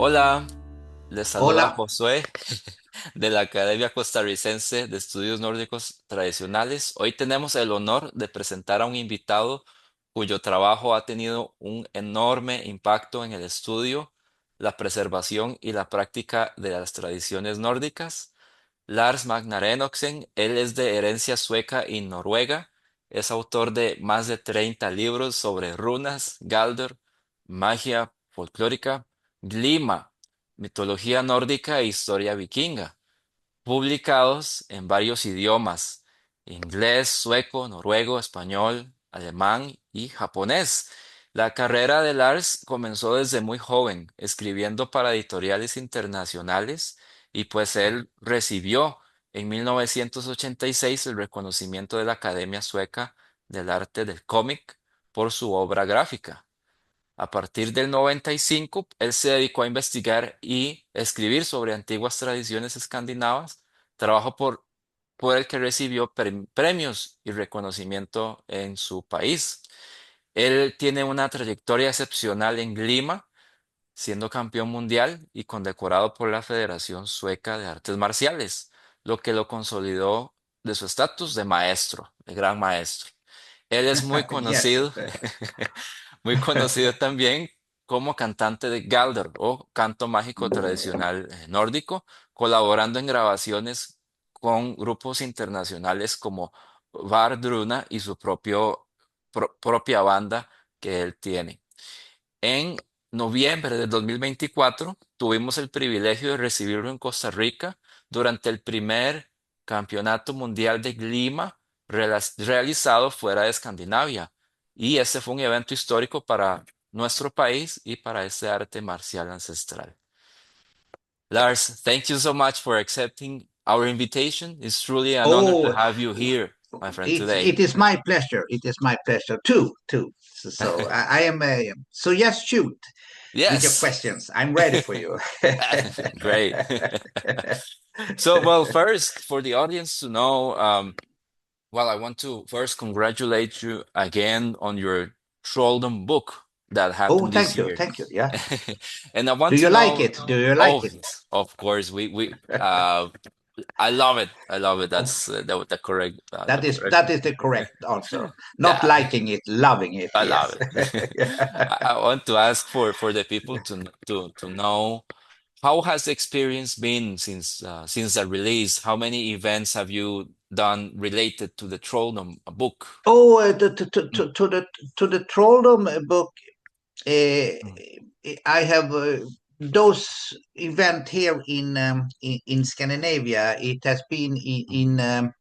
Hola, les saluda Hola. Josué de la Academia Costarricense de Estudios Nórdicos Tradicionales. Hoy tenemos el honor de presentar a un invitado cuyo trabajo ha tenido un enorme impacto en el estudio, la preservación y la práctica de las tradiciones nórdicas. Lars Magnar Enoksen, él es de herencia sueca y noruega, es autor de más de 30 libros sobre runas, galder, magia folclórica, glima, mitología nórdica e historia vikinga, publicados en varios idiomas: inglés, sueco, noruego, español, alemán y japonés. La carrera de Lars comenzó desde muy joven, escribiendo para editoriales internacionales, y pues él recibió en 1986 el reconocimiento de la Academia Sueca del Arte del Cómic por su obra gráfica. A partir del 95, él se dedicó a investigar y escribir sobre antiguas tradiciones escandinavas, trabajo por el que recibió premios y reconocimiento en su país. Él tiene una trayectoria excepcional en Glima, siendo campeón mundial y condecorado por la Federación Sueca de Artes Marciales, lo que lo consolidó de su estatus de maestro, de gran maestro. Él es muy Yes. conocido, muy conocido también como cantante de Galder o canto mágico tradicional nórdico, colaborando en grabaciones con grupos internacionales como Vardruna y su propia banda que él tiene. En noviembre de 2024 tuvimos el privilegio de recibirlo en Costa Rica durante el primer Campeonato Mundial de Glima realizado fuera de Escandinavia. Y este fue un evento histórico para nuestro país y para este arte marcial ancestral. Lars, thank you so much for accepting our invitation. It's truly an honor to Oh, have you here, my friend, today. it is my pleasure. It is my pleasure too. So I am so yes, shoot with your Yes. questions. I'm ready for you. Great. So, well, first, for the audience to know, well, I want to first congratulate you again on your Trolldom book that Oh, happened this thank you, year. thank you. Yeah. And I Do want to you like know, it? Do you like oh, it? yes, of course, I love it. I love it. Oh, That's the that is correct. that is the correct answer. Not Yeah, liking it, loving it. I love Yes. it. I want to ask for the people to know, how has the experience been since the release? How many events have you done related to the Trolldom book? Oh, Mm, to the Trolldom book. Uh, mm, I have those event here in Scandinavia. It has been mm,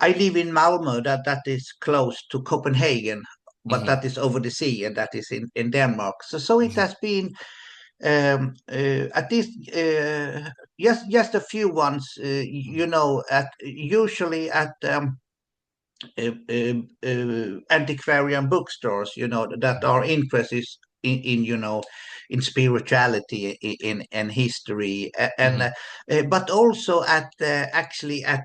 I live in Malmö. That is close to Copenhagen, but mhm, that is over the sea, and that is in Denmark. So it mhm, has been at least just a few ones. mhm, At usually at antiquarian bookstores, that mhm, are interested in in spirituality, in history, mhm, but also at actually at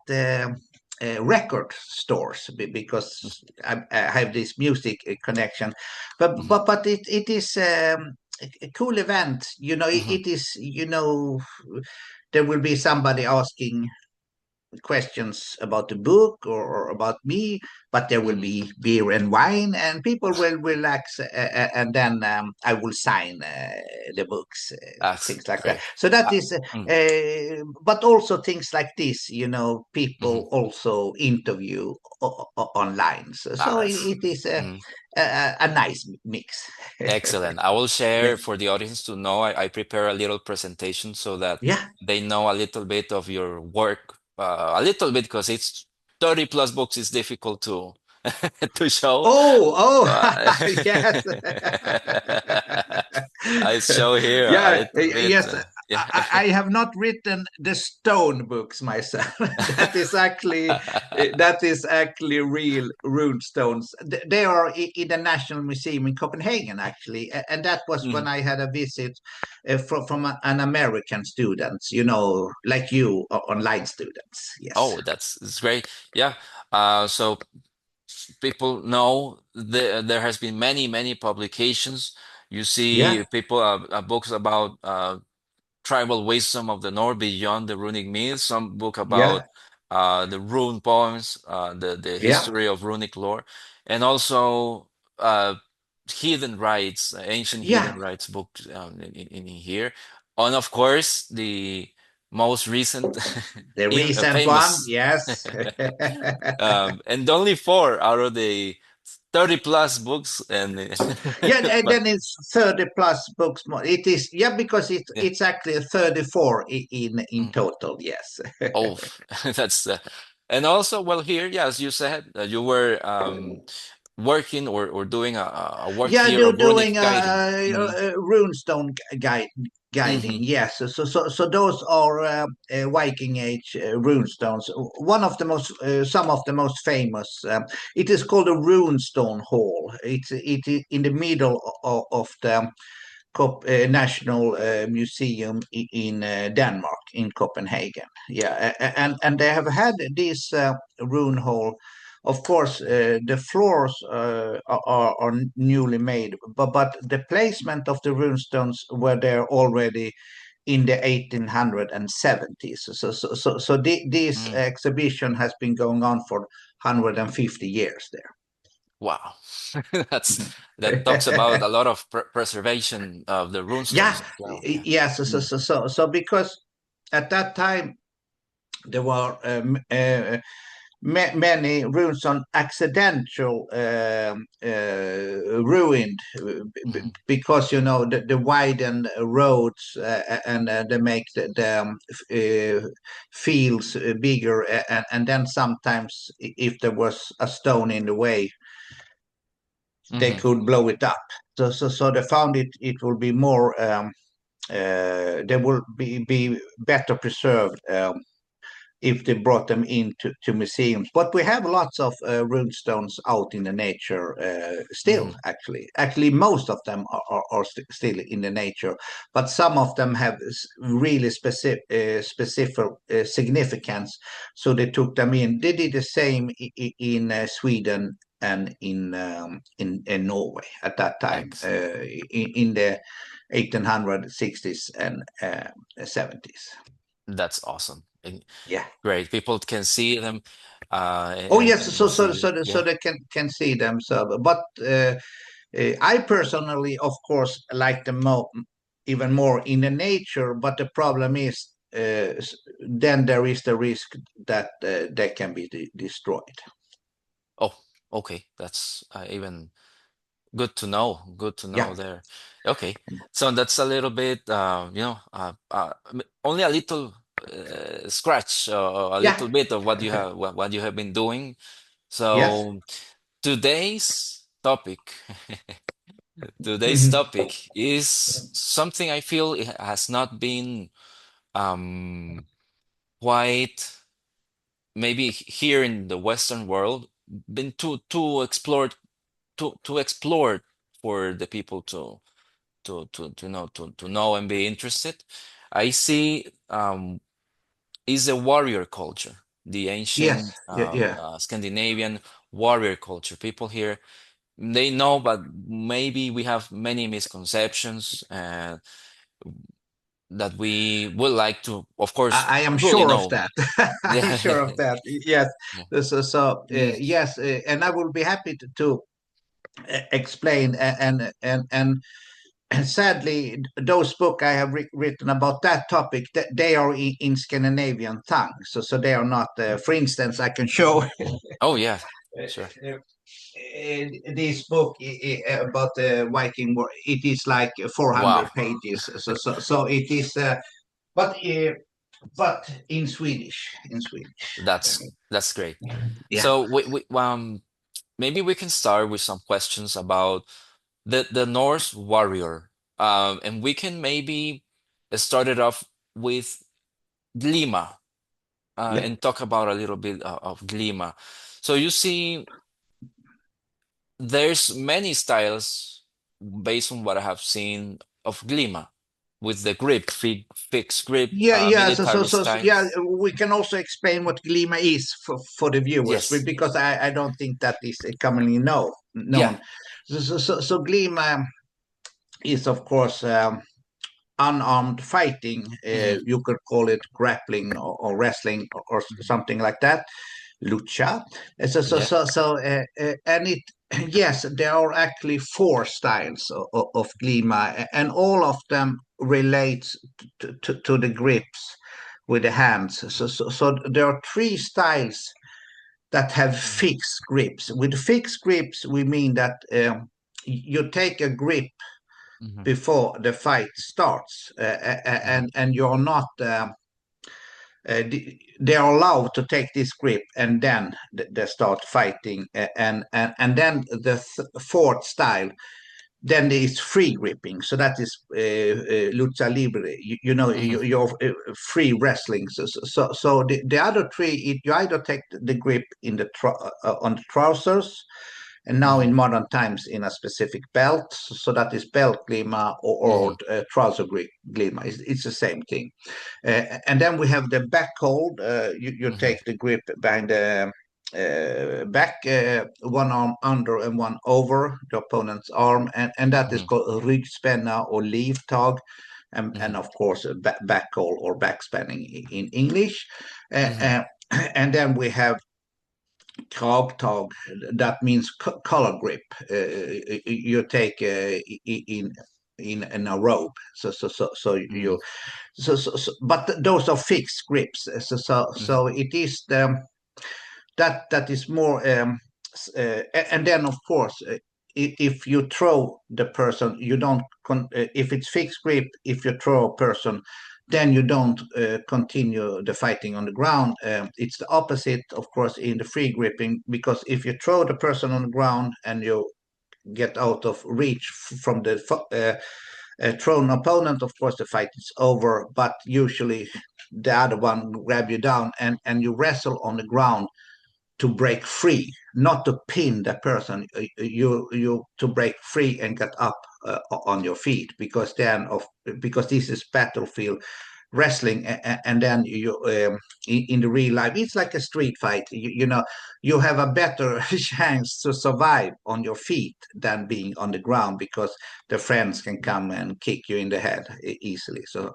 record stores because I have this music connection, mhm, but it is a cool event. mhm, It is there will be somebody asking questions about the book or about me, but there will mhm, be beer and wine, and people will relax, and then I will sign the books, that's things like that. great. So that Uh, is, mm, but also things like this, mhm. people also interview online. So That's it is mhm. a nice mix. Excellent. I will Yeah, share for the audience to know. I prepare a little presentation so that yeah. they know a little bit of your work, a little bit, because it's 30 plus books is difficult to to show. Uh, Oh, yes. I show here a Yeah, little bit. yes. Yeah. I have not written the stone books myself. That is actually real rune stones. They are in the National Museum in Copenhagen, actually, and that was when Mhm. I had a visit from an American student, like you, online students. Yes. Oh, that's great. Yeah. So people know there has been many publications. You Yeah. see people books about tribal wisdom of the North beyond the runic myths, some book Yeah, about the rune poems, the yeah, history of runic lore, and also uh, heathen rites, ancient yeah. heathen rites book in here. And of course, the most recent, The recent one, famous, yes. and only four out of the 30 plus books, and Yeah, and but then it's 30 plus books more. It is, yeah, because yeah. it's actually 34 in Mm. total, yes. Oh, that's and also, well, here, yeah, as you said, you were working or doing a work Yeah, here of doing runic guiding. Mm, runestone guiding. hmm Yes, so those are Viking Age runestones. One of the most, some of the most famous. It is called a runestone hall. It in the middle of the National Museum in Denmark, in Copenhagen. Yeah, and they have had this rune hall. Of course, the floors are newly made, but the placement of the runestones were there already in the 1870s. This mm. exhibition has been going on for 150 years Wow, that's that talks about there. a lot of preservation of the Yeah, runestones as well. Yeah. yes. Mm, So because at that time there were many ruins on accidental ruined mhm, because the widened roads and they make the fields bigger and then sometimes if there was a stone in the way they mhm, could blow it up. So they found it will be more they will be better preserved if they brought them into to museums. But we have lots of runestones out in the nature still, mhm, actually. Actually, most of them are still in the nature, but some of them have really specific significance. So they took them in. They did the same in Sweden and in Norway at that time, excellent. in the 1860s and 70s. That's awesome. Yeah. Great. People can see them, Oh yes, and see. so Yeah. they can see them. So, but I personally, of course, like them even more in the nature. But the problem is, then there is the risk that they can be destroyed. Oh, okay. That's even good to know. Good to Yeah, know there. Okay. So that's a little bit, only a little scratch, a yeah, little bit of what you have, what you have been doing. yes, So today's topic, today's topic is something I feel it has not been um, quite maybe here in the Western world been too explored too explored for the people to know and be interested. I see is a warrior culture, the yes, ancient yeah, yeah. Scandinavian warrior culture. People here they know, but maybe we have many misconceptions that we would like to, of course, I am truly sure of know. that. I'm Yeah, sure of that. Yes. yeah. Mm, Yes, and I will be happy to explain and sadly, those books I have written about that topic, they are in Scandinavian tongue, so they are not. For instance, I can show oh yeah, sure. this book about the Viking War. It is like 400 Wow, pages, so it is, but in Swedish, in Swedish. that's great. Yeah, So we maybe we can start with some questions about the Norse warrior. And we can maybe start it off with glima, yeah, and talk about a little bit of glima. So you see, there's many styles based on what I have seen of glima, with the grip, fixed grip, yeah. military style. Yeah. We can also explain what glima is for the viewers, Yes. because I don't think that is commonly Yeah. known. So glima is, of course. unarmed fighting. Mm-hmm. You could call it grappling or wrestling or something like that, lucha. Yeah. And it yes, there are actually four styles of glima, and all of them relate to the grips with the hands. So there are three styles that have Mm-hmm. fixed grips. With fixed grips, we mean that you take a grip Mm-hmm. before the fight starts, Mm-hmm. and you're not. They are allowed to take this grip, and then they start fighting. And then the fourth style, then there is free gripping. So that is lucha libre. Mm-hmm. You're free wrestling. So the other three, you either take the grip in on the trousers, and now Mm-hmm. in modern times in a specific belt. So that is belt glima or trouser glima. It's the same thing. And then we have the back hold. You Mm-hmm. take the grip behind the back, one arm under and one over the opponent's arm, and that is Mm-hmm. called ryggspänna or livtag, and Mm-hmm. of course back hold or back spanning in English. Mm-hmm. And then we have kragtag, that means collar grip. You take in a rope. Mm-hmm. But those are fixed grips. So it is that is more. And then of course, if you throw the person, you don't. If it's fixed grip, if you throw a person, then you don't continue the fighting on the ground. It's the opposite, of course, in the free gripping, because if you throw the person on the ground and you get out of reach from the thrown opponent, of course, the fight is over. But usually, the other one grab you down, and you wrestle on the ground to break free, not to pin the person. You to break free and get up on your feet, because this is battlefield wrestling, and then in the real life it's like a street fight. You have a better chance to survive on your feet than being on the ground, because the friends can come and kick you in the head easily. So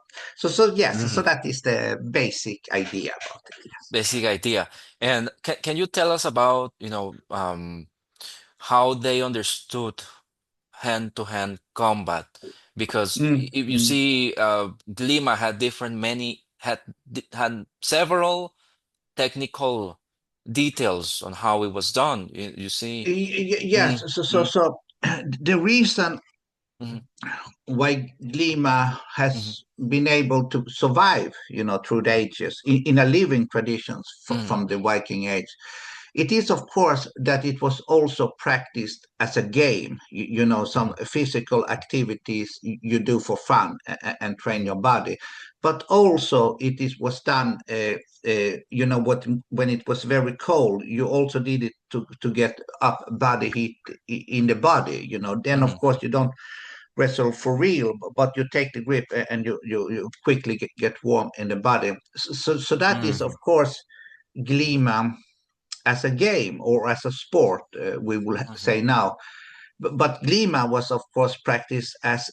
yes, so Mm-hmm. that is the basic idea about it. Basic idea. And can you tell us about, how they understood hand-to-hand combat? Because Mm, if you mm. see, Glima had had several technical details on how it was done. You see. Yes, Mm-hmm. the reason Mm-hmm. why Glima Mm-hmm. has been able to survive, through the ages in a living traditions Mm-hmm. from the Viking Age, it is of course that it was also practiced as a game. Some physical activities you do for fun and train your body, but also was done. When it was very cold, you also did it to get up body heat in the body. Then of Mm-hmm. course you don't wrestle for real, but you take the grip and you quickly get warm in the body. So that is, of Mm-hmm. course, Glima as a game or as a sport, we will Mm-hmm. say now. But Glima was, of course, practiced as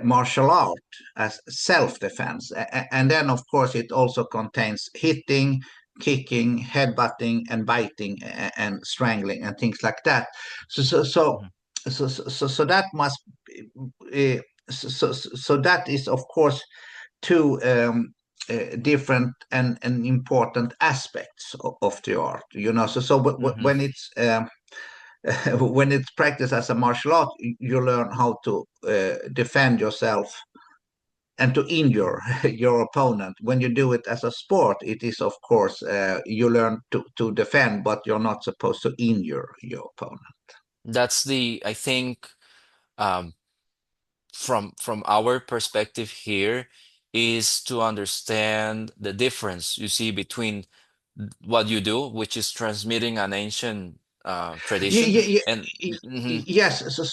martial art, as self-defense. And then, of course, it also contains hitting, kicking, headbutting, and biting, and strangling, and things like that. So, so, so, Mm-hmm. so that must, so that is, of course, two different and important aspects of the art. Mm-hmm. When it's when it's practiced as a martial art, you learn how to defend yourself and to injure your opponent. When you do it as a sport, it is of course you learn to defend, but you're not supposed to injure your opponent. That's I think, um, from our perspective here, is to understand the difference you see between what you do, which is transmitting an ancient tradition, and mhm, Yes. So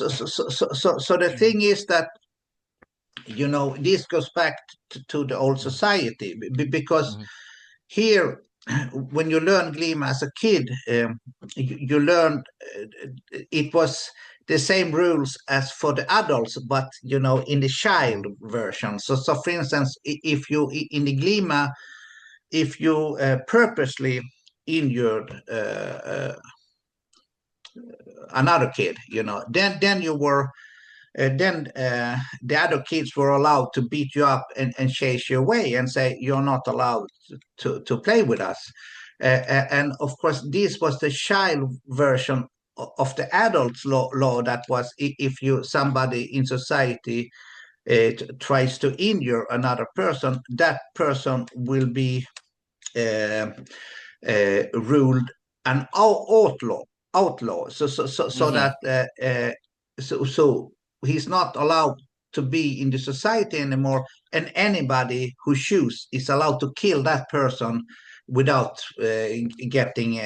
the mhm, thing is that this goes back to the old mhm, society, because mhm, here, when you learn Glima as a kid, you learned it was the same rules as for the adults, but in the child version. So for instance, if you in the glima, if you purposely injured another kid, then you were then the other kids were allowed to beat you up and chase you away and say you're not allowed to play with us. And of course, this was the child version of the adults law that was if you somebody in society tries to injure another person, that person will be uh, ruled an outlaw. So Hmm. that so he's not allowed to be in the society anymore, and anybody who shoots is allowed to kill that person without getting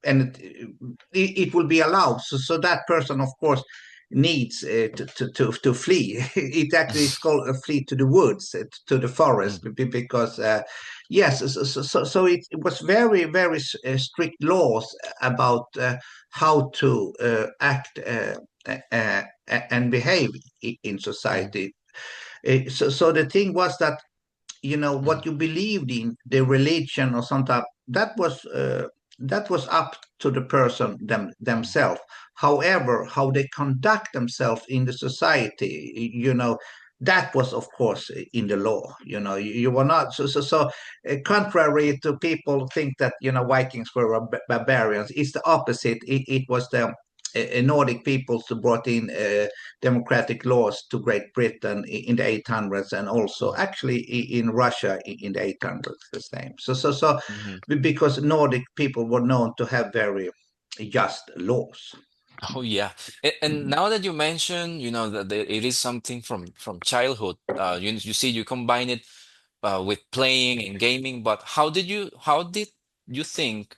and it will be allowed. So that person, of course, needs to flee. It actually is called a flee to the woods, to the forest, because yes, so it was very, very strict laws about how to act and behave in society. So the thing was that what you believed in, the religion or something, that was up to the person themselves. However, how they conduct themselves in the society, that was of course in the law. You were not contrary to people think that Vikings were barbarians. It's the opposite. It was the Nordic peoples who brought in democratic laws to Great Britain in the 800s, and also actually in Russia in the 800s the same. So Hmm. because Nordic people were known to have very just laws. Oh yeah, and now that you mention, that it is something from childhood. You see, you combine it with playing and gaming. But how did you think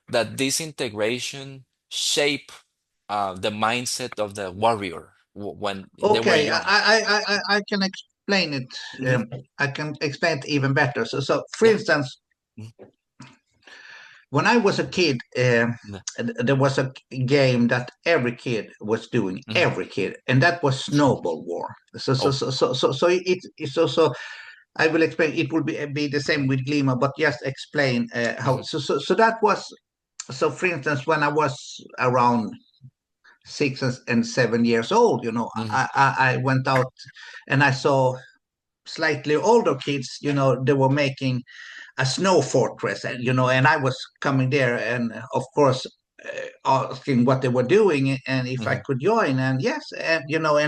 that this integration shape the mindset of the warrior when they were Okay, young? I can explain it. Hmm. I can explain it even better. So for Yeah. instance, Mhm. when I was a kid, Yeah. there was a game that every kid was doing, Mhm. every kid, and that was snowball war. So so Oh. so so so, so so I will explain. It will be the same with glima, but just explain how. Hmm. So that was so. For instance, when I was around 6 and 7 years old, Hmm. I went out and I saw slightly older kids. They were making a snow fortress, and I was coming there, and of course. Asking what they were doing and if I Hmm. could join, and yes, and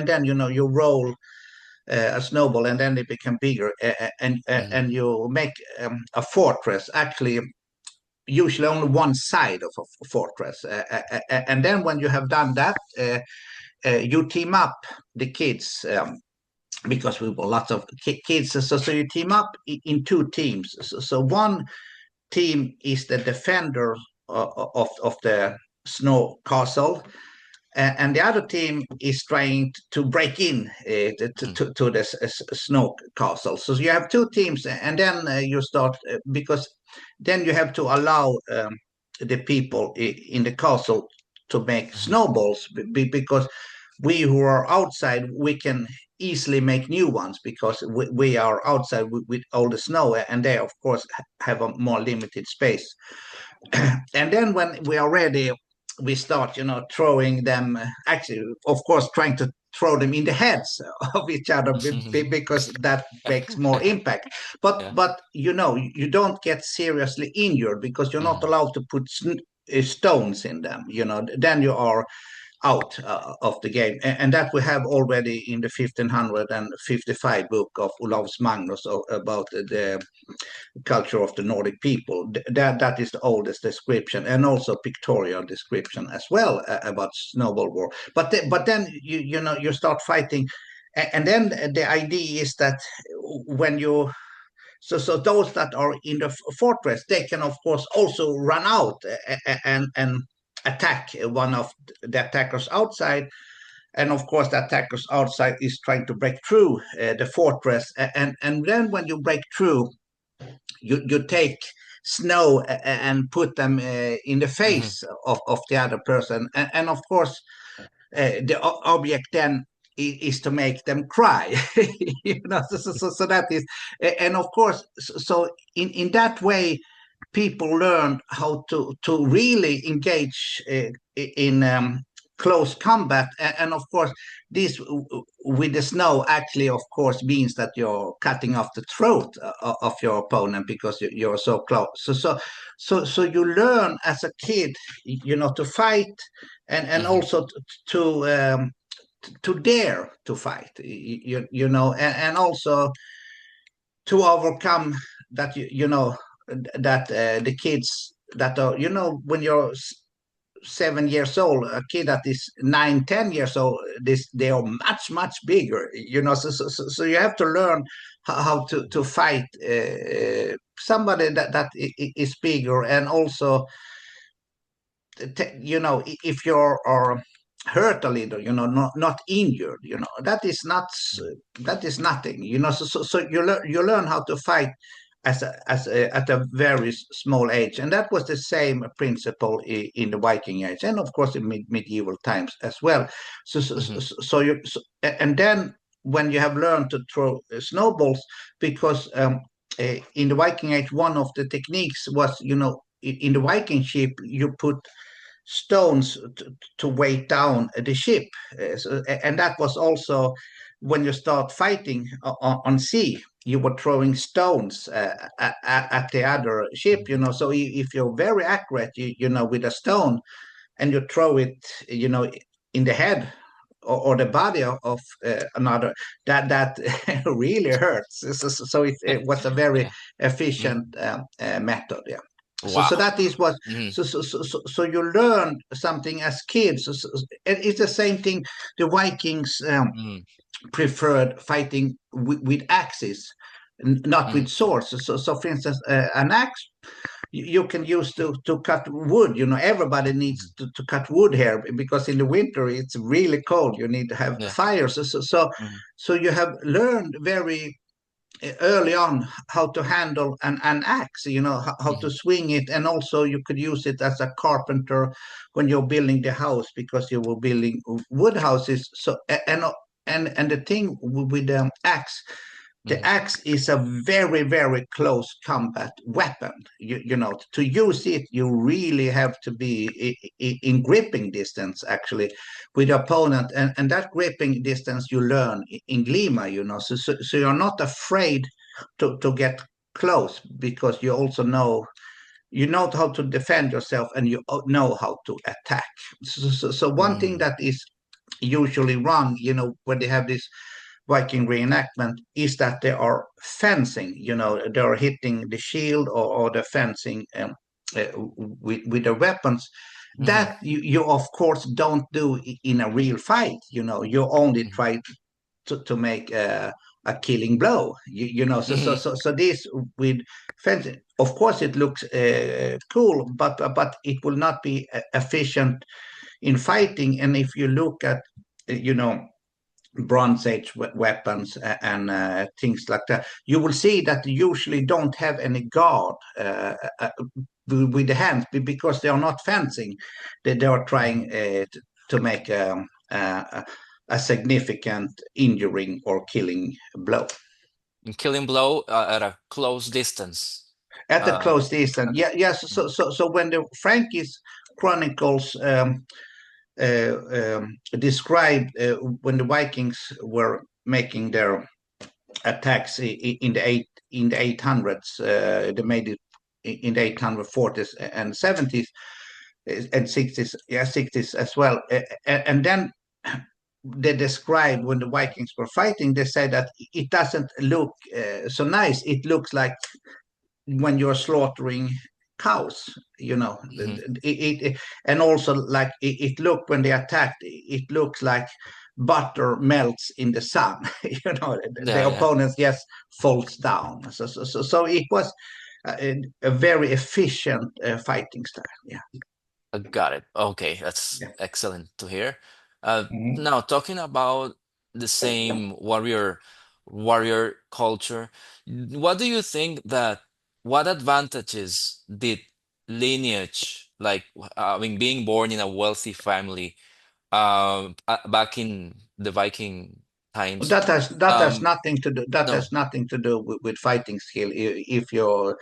then you roll a snowball, and then they become bigger, Hmm. and you make a fortress. Actually, usually only one side of a fortress, and then when you have done that, you team up the kids. Because we were lots of kids, so you team up in two teams. So one team is the defender of the snow castle, and the other team is trying to break in to the snow castle. So you have two teams, and then you start because then you have to allow the people in the castle to make Hmm. snowballs because we who are outside, we can easily make new ones because we are outside with all the snow, and they of course have a more limited space. And then when we are ready, we start, throwing them. Actually, of course, trying to throw them in the heads of each other because that makes more impact. But Yeah. you don't get seriously injured because you're not Hmm. allowed to put stones in them. Then you are out of the game, and that we have already in the 1555 book of Lars Magnar about the culture of the Nordic people. That is the oldest description, and also pictorial description as well about snowball war. But then you start fighting, and then the idea is that when you so those that are in the fortress, they can of course also run out and attack one of the attackers outside, and of course the attackers outside is trying to break through the fortress, and then when you break through, you take snow and put them in the Hmm. face of the other person. And of course, the object then is to make them cry. So that is, and of course, so in that way, people learn how to really engage in close combat. And of course, this with the snow actually, of course, means that you're cutting off the throat of your opponent because you're so close. So you learn as a kid, to fight, and Hmm. also to dare to fight, and also to overcome that, that the kids that are, when you're 7 years old, a kid that is 9, 10 years old, they are much bigger, so you have to learn how to fight somebody that is bigger. And also, if you're or hurt a little, not injured, that is nothing, so you learn how to fight at a very small age. And that was the same principle in the Viking Age, and of course in medieval times as well. Hmm. And then when you have learned to throw snowballs, because in the Viking Age, one of the techniques was, in the Viking ship, you put stones to weight down the ship. And that was also when you start fighting on sea, you were throwing stones at the other ship, So if you're very accurate, with a stone, and you throw it, in the head or the body of another, that really hurts. So it was a very Yeah. Hmm. efficient method. Yeah. So Wow. that is what. Hmm. So you learn something as kids. It's the same thing. The Vikings Hmm. preferred fighting with axes, not Hmm. with swords. So for instance, an axe you can use to cut wood. Everybody needs to cut wood here, because in the winter it's really cold. You need to have Yeah. fires. Hmm. So you have learned very early on how to handle an axe, how to Hmm. swing it. And also you could use it as a carpenter when you're building the house, because you were building wood houses. And the thing with the axe, the Hmm. axe is a very close combat weapon. To use it, you really have to be in gripping distance, actually, with your opponent. And that gripping distance you learn in glima, so you're not afraid to get close, because you know how to defend yourself, and you know how to attack. So one thing Hmm. that is usually wrong, when they have this Viking reenactment, is that they are fencing. They are hitting the shield, or the fencing with their weapons. Hmm. That you of course don't do in a real fight. You only Hmm. try to make a killing blow. Hmm. So this with fencing, of course, it looks cool, but it will not be efficient in fighting. And if you look at, you know Bronze Age weapons and things like that, you will see that they usually don't have any guard with the hands, because they are not fencing. They are trying to make a significant injuring or killing blow Killing blow at a close distance. at a Uh, close distance. at the- Yeah, yes. So when the Frankish chronicles describe when the Vikings were making their attacks in the 800s. They made it in the 840s and 70s and 60s, yeah, 60s as well. And then they describe when the Vikings were fighting, they say that it doesn't look so nice. It looks like when you're slaughtering cows, Mhm. and also like it looked when they attacked, it looks like butter melts in the sun. The Yeah, yeah. opponent just falls down. So it was a very efficient fighting style. Yeah. I got it. Okay, that's Yeah. excellent to hear. Mhm. Now talking about the same warrior culture, what do you think that what advantages did lineage, like I mean, being born in a wealthy family, back in the Viking times? That has Um, nothing to do. That no, has nothing to do with fighting skill. If you're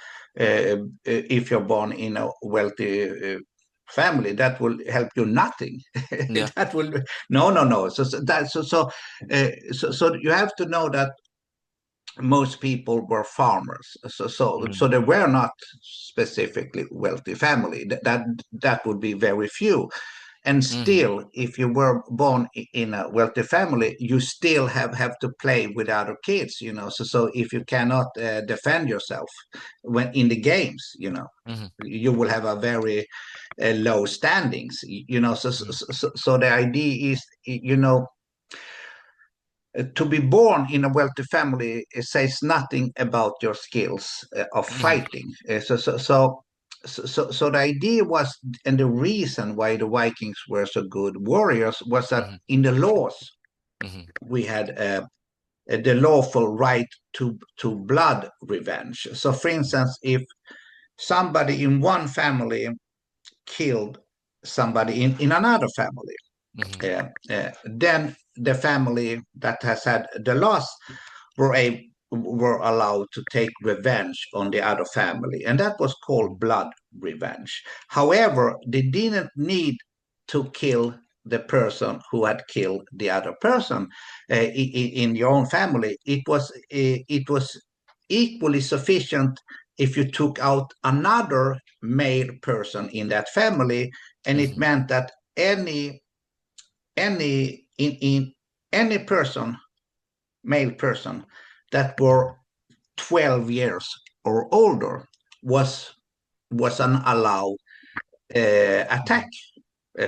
born in a wealthy family, that will help you nothing. yeah. That will no. So you have to know that most people were farmers. So Mm-hmm, they were not specifically wealthy family. That would be very few. And mm-hmm, still, if you were born in a wealthy family, you still have to play with other kids, so if you cannot defend yourself when in the games, mm-hmm, you will have a very low standings, so the idea is, to be born in a wealthy family, it says nothing about your skills of mm-hmm, fighting. So the idea was, and the reason why the Vikings were so good warriors was that mm-hmm, in the laws mm-hmm, we had the lawful right to blood revenge. So, for instance, if somebody in one family killed somebody in another family, mm-hmm, then the family that has had the loss were allowed to take revenge on the other family, and that was called blood revenge. However, they didn't need to kill the person who had killed the other person in your own family. It was equally sufficient if you took out another male person in that family, and it mm-hmm, meant that in any person, male person, that were 12 years or older was an allowed mm-hmm. attack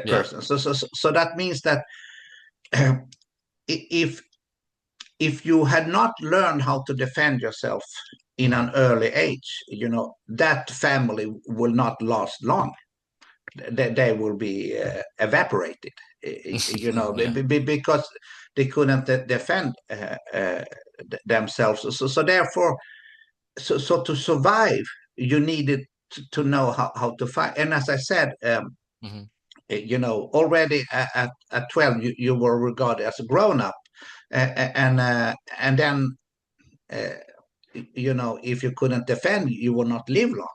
Yeah. person. So that means that if if you had not learned how to defend yourself in Mm-hmm, an early age, that family will not last long. They will be evaporated, yeah. because they couldn't defend themselves. So therefore, so to survive, you needed to know how to fight. And as I said, Mm-hmm, already at 12, you were regarded as a grown up, and then uh, if you couldn't defend, you will not live long.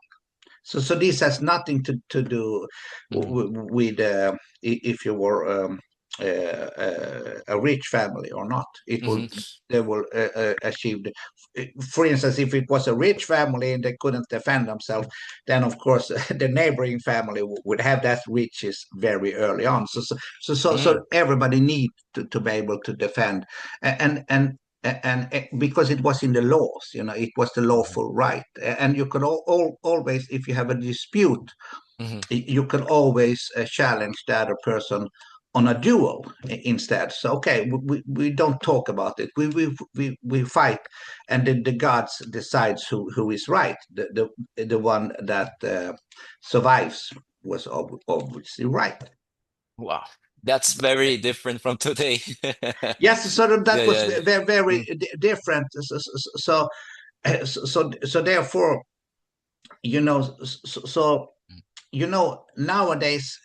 So this has nothing to do mm-hmm, with if you were a rich family or not. It will mm-hmm, They will achieve. For instance, if it was a rich family and they couldn't defend themselves, then of course the neighboring family would have that riches very early on. So everybody need to be able to defend, and because it was in the laws, it was the mm-hmm, lawful right, and you could always, if you have a dispute, mm-hmm, you can always challenge the other person on a duel instead. So okay, we don't talk about it. We fight, and the gods decides who is right. The one that survives was obviously right. wow. That's very different from today. Yes, so Yeah, that was yeah. very Mm, different. So therefore, so nowadays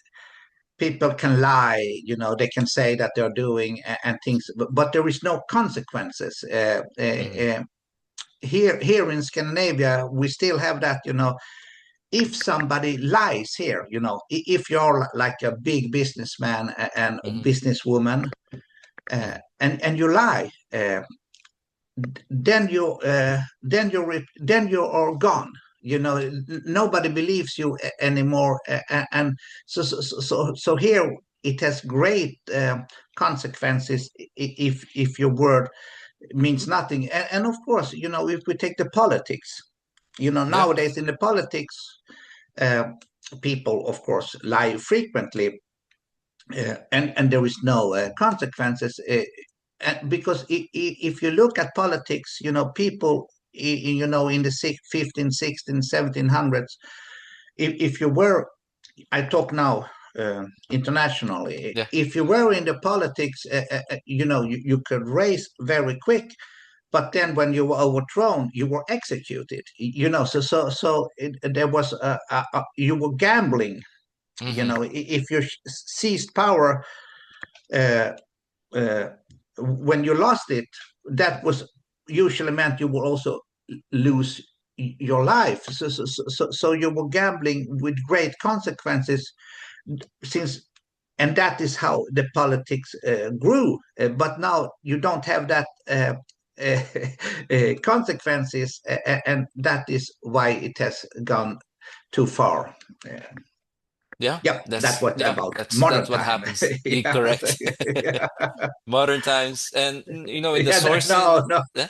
people can lie, they can say that they're doing and things, but there is no consequences. mhm, Here in Scandinavia, we still have that. If somebody lies here, if you're like a big businessman and mhm, businesswoman, mhm, and you lie, then you are gone. Nobody believes you anymore, and so here it has great consequences if your word means nothing. And of course, if we take the politics, yeah. nowadays in the politics, uh, people of course lie frequently, and there is no consequences, because if you look at politics, people in the 15, 16, 1700s, if you were, I talk now internationally, Yeah. if you were in the politics, you could raise very quick, but then when you were overthrown, you were executed. There was you were gambling. Mm-hmm. If you seized power, uh, uh, when you lost it, that was usually meant you will also lose your life. So you were gambling with great consequences, since, and that is how the politics grew. But now you don't have that consequences, and that is why it has gone too far. Uh, Yeah, yeah, that was about that's modern what time. happens. Yes. Correct. Yeah. Modern times, and in the Yeah, sources, no, no. yeah,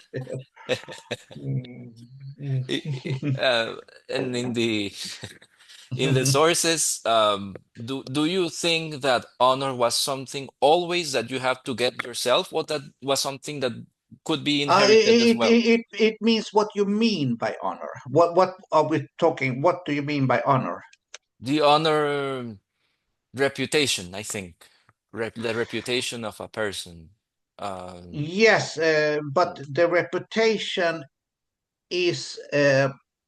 uh, and in the sources, do you think that honor was something always that you have to get yourself, or that was something that could be inherited as well? It means what you mean by honor. What are we talking? What do you mean by honor? The honor reputation, I think, the reputation of a person. Um, Yes, but the reputation is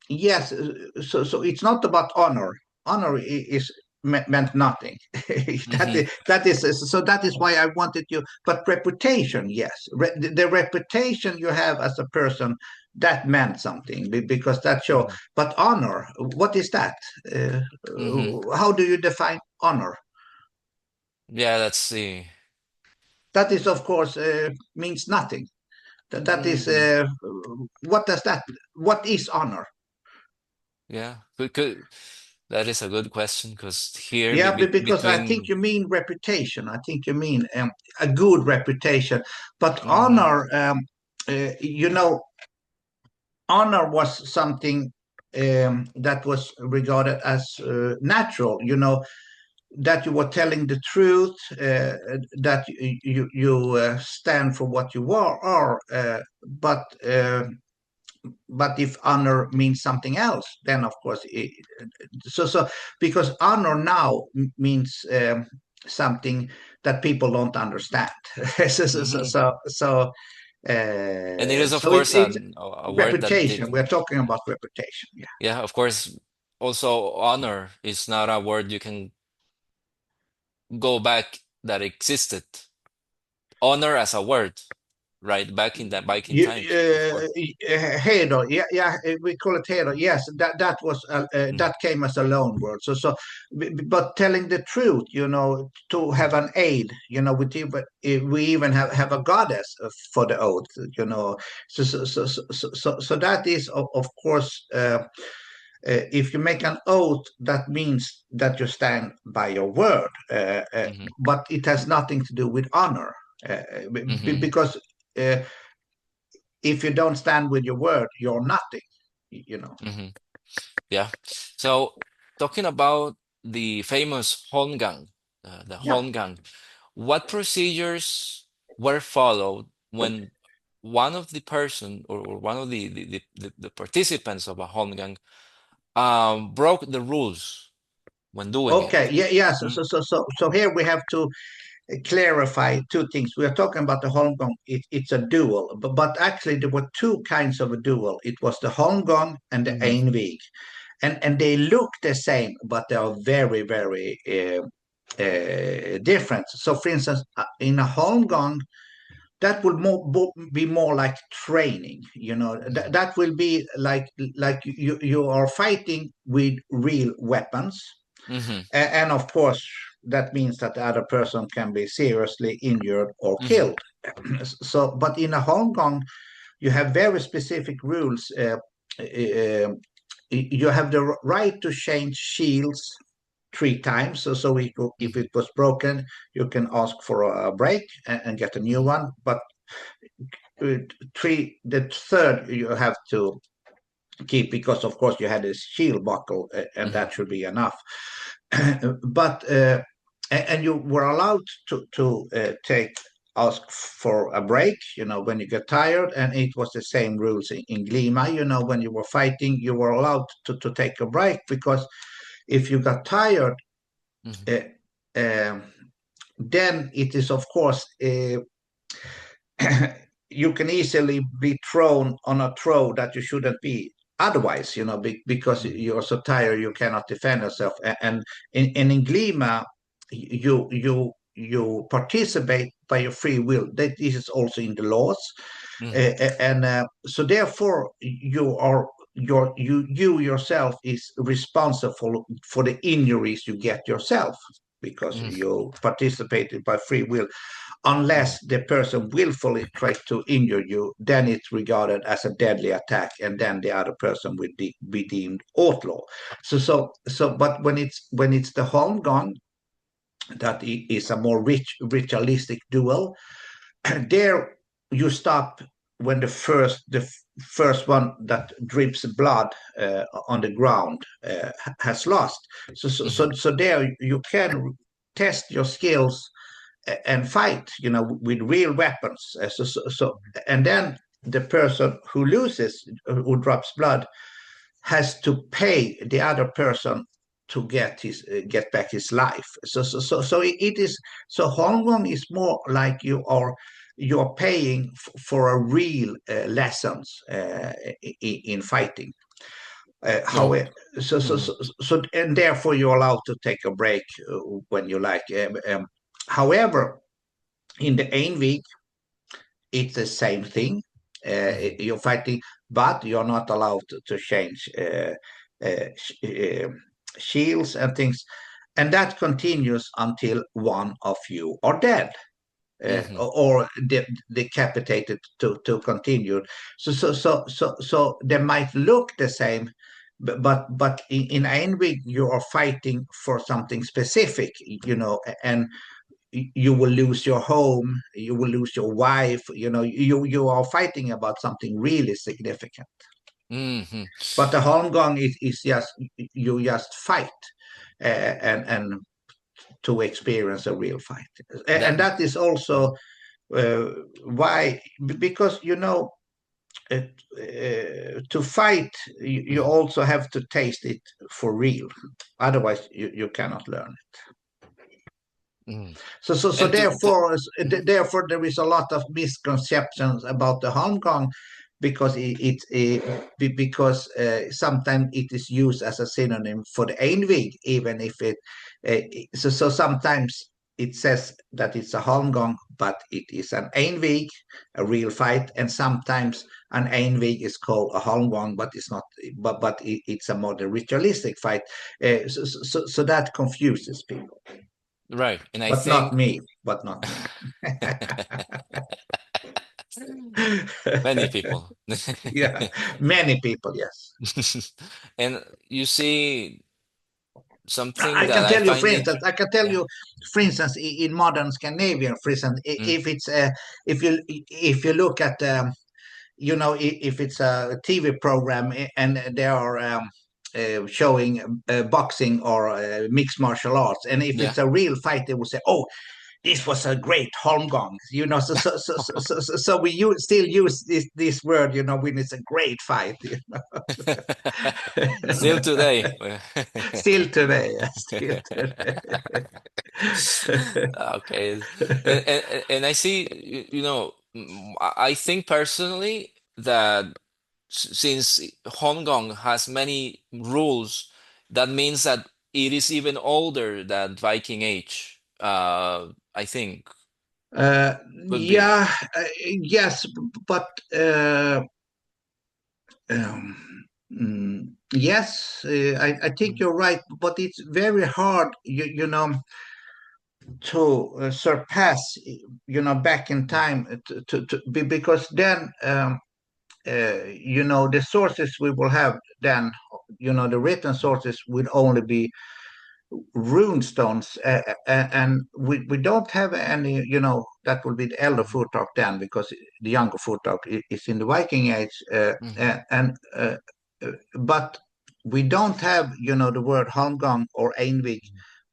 yes. So it's not about honor. Honor is meant nothing. mhm, That is why I wanted you. But reputation, yes, the reputation you have as a person, that meant something, because that show. mhm, But honor, what is that? Uh, mhm. how do you define honor? Yeah, that's the. That is, of course, means nothing. That is Mm, what does that? What is honor? yeah, that is a good question because here Yeah, because I think between. you mean reputation. I think you mean a good reputation. But Mhm, honor, honor was something that was regarded as natural. That you were telling the truth, that you stand for what you are. But if honor means something else, then of course, so because honor now means something that people don't understand. so so so mhm. so so, And it is, of so course, it's a word that reputation. did. We're talking about reputation. Yeah. Yeah, of course. Also, honor is not a word you can go back that existed. Honor as a word, right? Back in You, times, of course. heder, yeah, we call it heder. Yes, that was Mm, that came as a loan word. But telling the truth, to have an aid, we even have a goddess for the oath, So that is, of course, if you make an oath, that means that you stand by your word, mhm, but it has nothing to do with honor, mhm, because. If you don't stand with your word, you're nothing. mhm. Yeah. So, talking about the famous Holmgang, the Yeah. Holmgang, what procedures were followed when one of the person or one of the participants of a Holmgang broke the rules when doing Okay. it? Yeah. Yeah. Mm, So here we have to clarify two things. We are talking about the Holmgong. It's a duel, but actually there were two kinds of a duel. It was the Holmgong and the mhm, Einvig, and they look the same, but they are very, very different. So, for instance, in a Holmgong, that will be more like training. mhm, That will be like you are fighting with real weapons, mhm, and of course that means that the other person can be seriously injured or mhm, killed. But in a Hong Kong, you have very specific rules. You have the right to change shields 3 times. So if mhm, it was broken, you can ask for a break and get a new mhm, one. But uh, the third you have to keep, because of course you had a shield buckle, and mhm, that should be enough. But and you were allowed to take ask for a break, when you get tired, and it was the same rules in glima. When you were fighting, you were allowed to take a break, because if you got tired, mhm, uh, um, then it is, of course, you can easily be thrown on a throw that you shouldn't be otherwise, because Mm, you're so tired you cannot defend yourself. And in glima, you participate by your free will. That this is also in the laws, mhm, and so therefore you yourself is responsible for the injuries you get yourself, because mhm, you participated by free will. mhm, Unless the person willfully tries to injure you, then it's regarded as a deadly attack, and then the other person will be deemed outlaw. But when it's the holmgang, that is a more ritualistic duel. There you stop when the first one that drips blood on the ground has lost. So, so mhm, so so there you can test your skills and fight, with real weapons. And then the person who loses, who drops blood, has to pay the other person to get back his life. So it is. So Hong Kong is more like you're paying for a real lessons in fighting. no, However, so, so mm, so so and therefore you're allowed to take a break when you like. However, in the Einvig, it's the same thing. mhm, You're fighting, but you're not allowed to change uh, shields and things, and that continues until one of you are dead. mhm, Or decapitated to continue. So they might look the same, but in Einvig you are fighting for something specific, and you will lose your home, you will lose your wife, you are fighting about something really significant. mhm. But the Holmgang is just, you just fight, and to experience a real fight. And That, that is mm, also why, because uh, to fight, you mhm, also have to taste it for real, otherwise you cannot learn. mhm. So And to for, mhm, therefore there is a lot of misconceptions about the Hong Kong, because because sometimes it is used as a synonym for the Einvig, even if so sometimes it says that it's a Hong Kong, but it is an Einvig, a real fight, and sometimes an Einvig is called a Hong Kong, but it's not. But it's a more ritualistic fight. So that confuses people. right, and I But not think me. But not me. many people. Yeah, many people. Yes, And you see something I that can I tell you. For find instance, I can tell yeah. you, for instance, in modern Scandinavian, for instance, Mm, if you look at if it's a TV program, and they are showing boxing or mixed martial arts, and if yeah. it's a real fight, they will say, "Oh, this was a great holmgang." So we still use this word, when it's a great fight. Still today. Still today, still today. Okay. And I see, I think personally that since Hong Kong has many rules, that means that it is even older than Viking Age. I think uh, could be. yeah, yes, but um, yes, I think Mm, you're right, but it's very hard, to surpass, back in time, because then, the sources we will have then, the written sources will only be rune stones, and we don't have any, that will be the elder mhm, Futhark then, because the younger Futhark is in the Viking Age, mhm, but we don't have, the word Holmgang or Einvig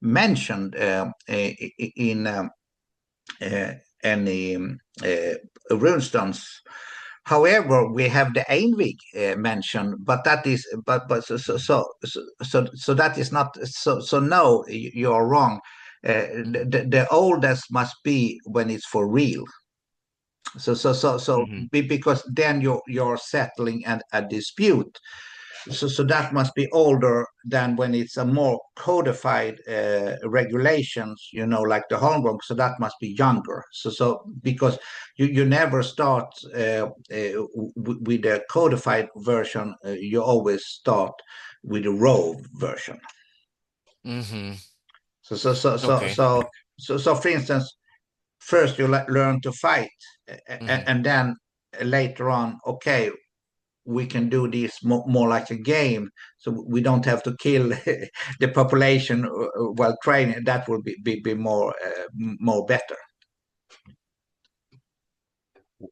mentioned in uh, any runestones. However, we have the Einvig mentioned, but that is, but so that is not, so no, you are wrong. mhm, The oldest must be when it's for real. Mm-hmm. Because then you're settling a dispute. So that must be older than when it's a more codified regulations, like the Holmgren. So that must be younger. So because you never start with a codified version, you always start with a raw version. Mm-hmm. So so so so Okay. so so for instance, first you learn to fight, Mm-hmm. and then later on, okay, we can do this more like a game, so we don't have to kill the population while training. That will be more better.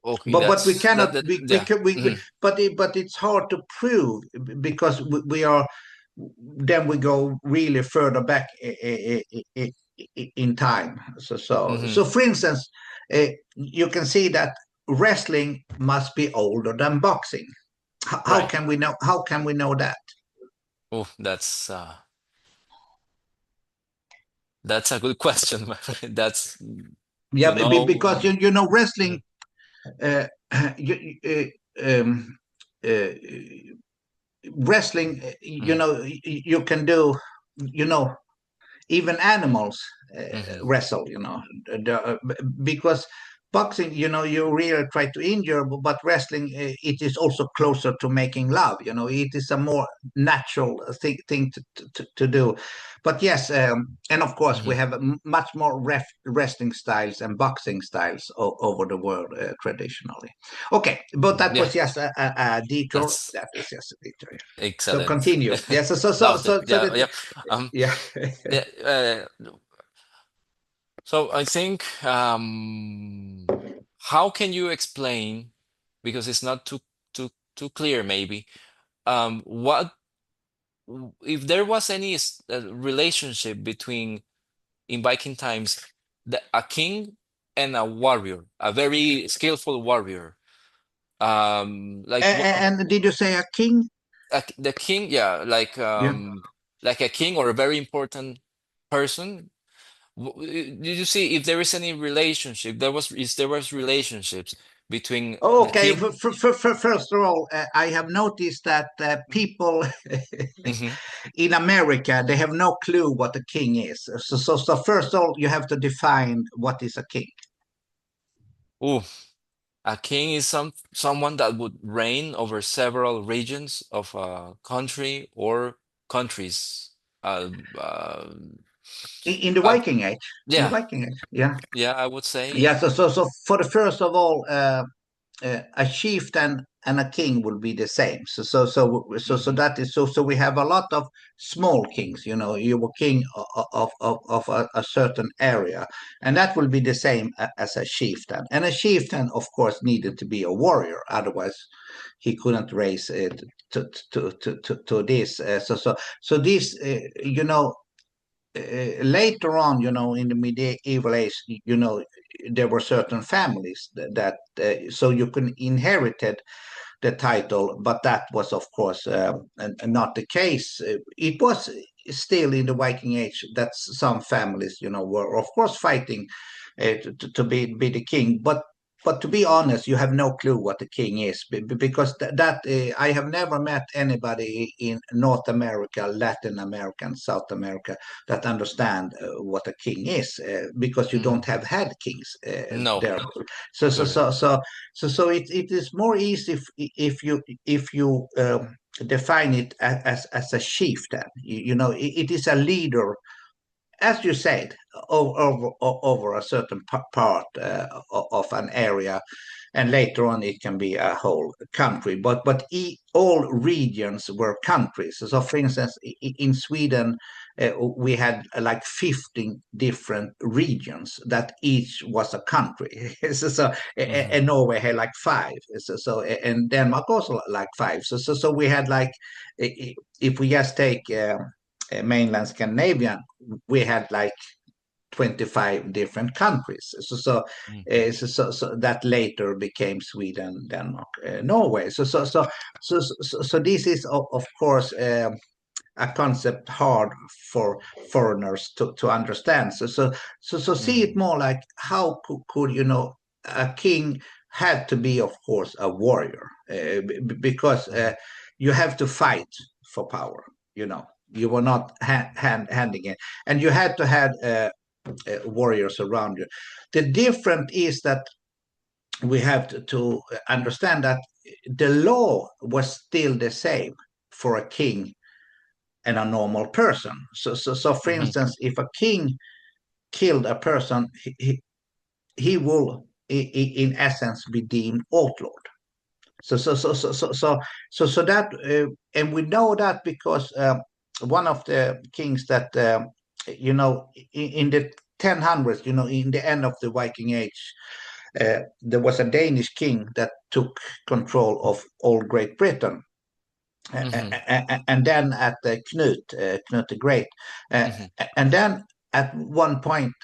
Okay, But we that's cannot we yeah. can we Mm-hmm. but it's hard to prove, because we are, then we go really further back in time. Mm-hmm. So for instance, you can see that wrestling must be older than boxing. How Right. can we know? How can we know that? Oh, that's a good question. That's Yeah, to know. because wrestling, Mhm, uh, you, uh, wrestling, mhm, you can do, you know, even animals mhm, wrestle, because boxing, you really try to injure, but wrestling, it is also closer to making love. It is a more natural thing to do. But yes, and of course we mhm. have much more wrestling styles and boxing styles over the world, traditionally. Okay, but that Yeah, was just a detour. that's That is just a detour. So excellent. continue. Yes, Loved it. so Yeah, that, yeah. yeah. Yeah, so I think, how can you explain, because it's not too clear maybe, what if there was any relationship between, in Viking times, a king and a warrior, a very skillful warrior. Like what And did you say a king? the king, yeah, Yeah. like a king or a very important person. Did you see if there is any relationship? There was relationships between the Okay. king. First of all, I have noticed that people Hmm. in America, they have no clue what a king is. So first of all, you have to define what is a king. Oh, a king is someone that would reign over several regions of a country or countries. Uh, uh, In the uh, Viking Age. In the yeah, Viking Age, yeah. yeah, I would say. Yeah. So for the first of all, a chieftain and a king will be the same. So Hmm. that is so we have a lot of small kings. You were king of a certain area, and that will be the same as a chieftain. And a chieftain, of course, needed to be a warrior, otherwise he couldn't raise it to this. So this, later on, in the medieval age, there were certain families that so you can inherited the title, but that was, of course, not the case. It was still in the Viking Age that some families, were of course fighting to be the king, but to be honest, you have no clue what the king is, because I have never met anybody in North America, Latin America, and South America that understand what a king is, because you don't Hmm. have had kings No, there. So so correct. so so it is more easy if you define it as a chieftain. It is a leader, as you said, over a certain part of an area, and later on it can be a whole country. But all regions were countries. So, for instance, in Sweden, we had like 15 different regions that each was a country. Hmm. And Norway had like five. And Denmark also like five. So we had like, if we just take mainland Scandinavian, we had like 25 different countries. Hmm. So that later became Sweden, Denmark, Norway. So this is, of course, a concept hard for foreigners to understand. So see it Hmm. more like, how could a king had to be, of course, a warrior, because Mhm. you have to fight for power. You know, you were not handing it, and you had to have warriors around you. The difference is that we have to understand that the law was still the same for a king and a normal person. So for Mhm. instance, if a king killed a person, he will, in essence, be deemed outlawed. So that, and we know that because one of the kings that in the 1000s, in the end of the Viking Age, there was a Danish king that took control of all Great Britain. Mhm. And then at Knut the Great, uh, Mhm. and then at one point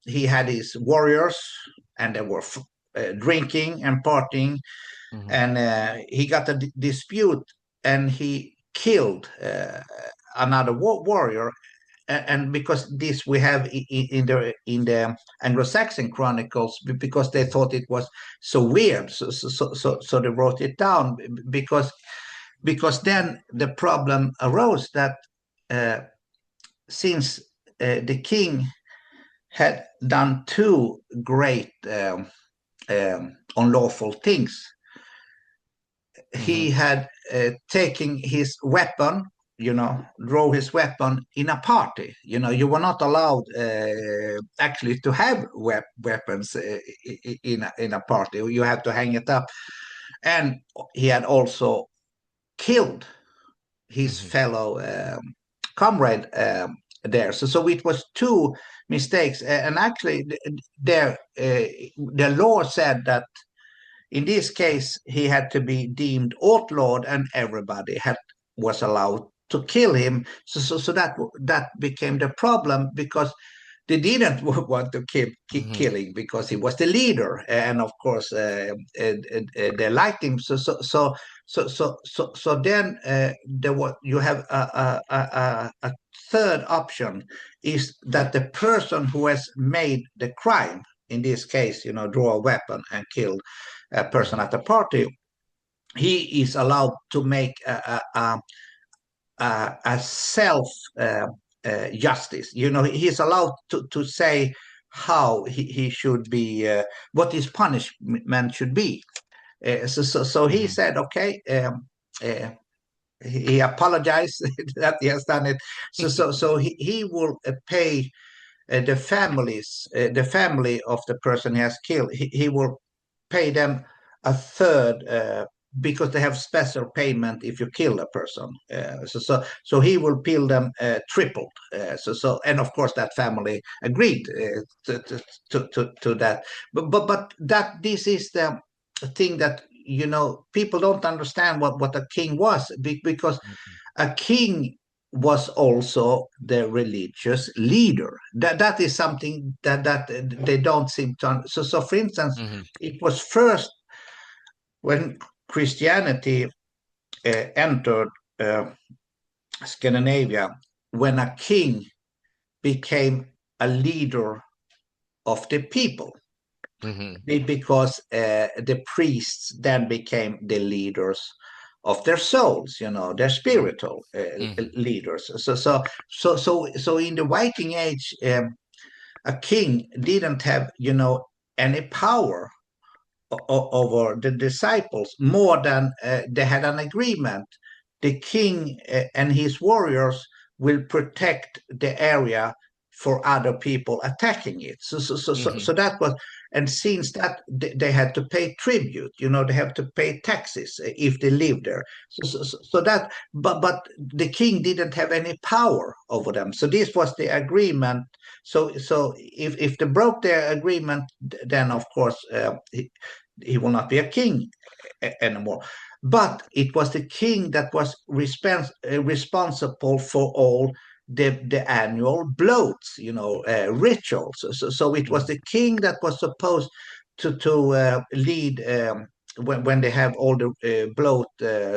he had his warriors, and they were drinking and partying, Mhm. and he got a dispute, and he killed another warrior, and because this we have in the Anglo-Saxon chronicles, because they thought it was so weird, so they wrote it down, because then the problem arose that uh, since the king had done two great unlawful things, he Mhm. had taken his weapon, draw his weapon in a party. You were not allowed actually to have weapons in a party. You had to hang it up. And he had also killed his Mhm. fellow comrade there. So it was two mistakes. And actually, there the law said that in this case, he had to be deemed outlawed, and everybody was allowed to kill him. So that became the problem, because they didn't want to keep Mhm. killing, because he was the leader, and of course they liked him. So then you have a third option, is that the person who has made the crime, in this case, draw a weapon and kill a person Mhm. at a party, he is allowed to make a self justice. He's allowed to say how he should be, what his punishment should be. So he Mhm. said, okay. He apologized that he has done it. So he will pay the family of the person he has killed. He will pay them a third, because they have special payment if you kill a person. So he will pay them tripled. And of course that family agreed to that. But that this is the thing that people don't understand what a king was, because Mhm. a king was also the religious leader. That is something that they don't seem to. So for instance, Mhm. it was first when Christianity entered uh, Scandinavia, when a king became a leader of the people, Mhm. because the priests then became the leaders of their souls, their spiritual Mhm. leaders. So in the Viking Age, a king didn't have, any power over the disciples, more than they had an agreement. The king and his warriors will protect the area for other people attacking it. So Mhm. that was, and since that they had to pay tribute, they have to pay taxes if they live there. So that, but the king didn't have any power over them. So this was the agreement. So if they broke their agreement, then of course he will not be a king anymore. But it was the king that was responsible for all the annual bloats, rituals. So it was Mhm. the king that was supposed to lead when they have all the bloat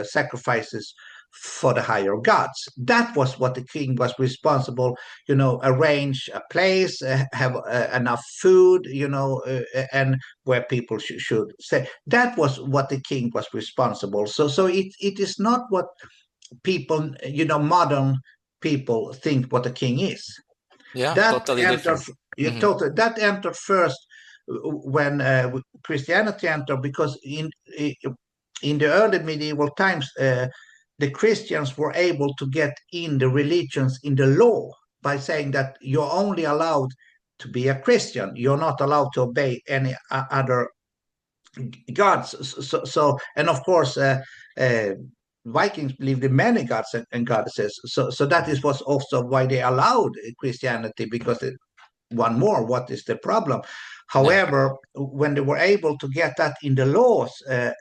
sacrifices for the higher gods. That was what the king was responsible, arrange a place, have enough food, and where people should stay. That was what the king was responsible. So it is not what people, modern people think what a king is. Yeah, That totally entered, different. Hmm. that entered first when Christianity entered, because in the early medieval times, the Christians were able to get in the religions in the law by saying that you're only allowed to be a Christian. You're not allowed to obey any other gods. And of course, uh, Vikings believed in many gods and goddesses. So that is was also why they allowed Christianity, because one more, what is the problem? Yeah. However, when they were able to get that in the laws,